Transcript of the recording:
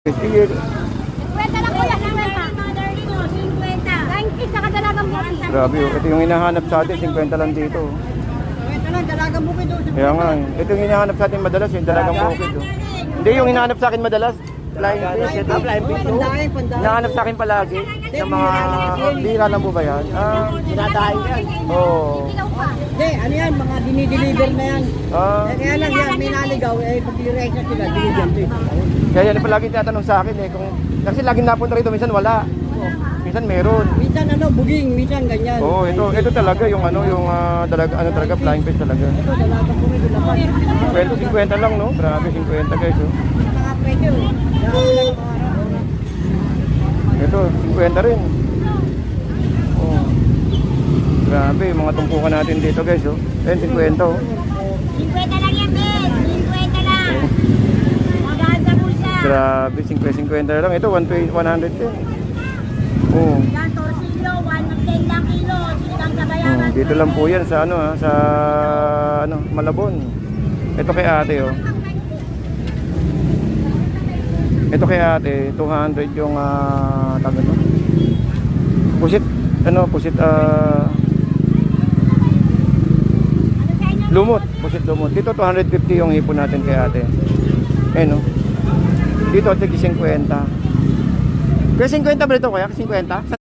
Sige. 50 lang kuya, 50. 90 sa kadalagang bukid. Grabe, oh. Ito yung hinahanap sa atin, 50 lang dito. Oh. Ito lang, dalagang bukid. Kaya nga, ito yung hinahanap sa atin madalas, yung dalagang bukid. Oh. Hindi yung hinahanap sa akin madalas, flying fish. Ito, Pandahin. hinahanap sa akin palagi, yung mga bira lang po ba yan? Dinadahin yan. Oo. Hindi, ano yan, mga dinideliver na yan. Kaya lang yan, may naligaw, pag-direct na sila, dinideliver to. Kaya yan palagi tinatanong sa akin eh, kasi laging napunta rito, minsan wala. Minsan meron. Minsan buging, minsan ganyan. Oo, ito talaga yung talaga flying fish talaga. Ito, dalagang bukid, lapas. 50 lang no? Grabe 50 guys oh. Mga presyo, Ito 50 rin. Oh. Grabe, mga tumpukan natin dito guys oh. Ayun 50 oh. 50 lang yan, Ben. 50 lang. Magaan sa bulsa. Grabe, 50 lang. Ito 100 din. Oh. Yan, torsillo, 110 lang kilo. Sinigang sa bayaran. Dito lang po 'yan sa Malabon. Ito kay ate oh. Ito kay ate, 200 yung taga no. Pusit lumot, pusit lumot. Dito 250 yung hipon natin kay ate. No. Dito tig 50. Kaya 50 ba ito kaya? 50?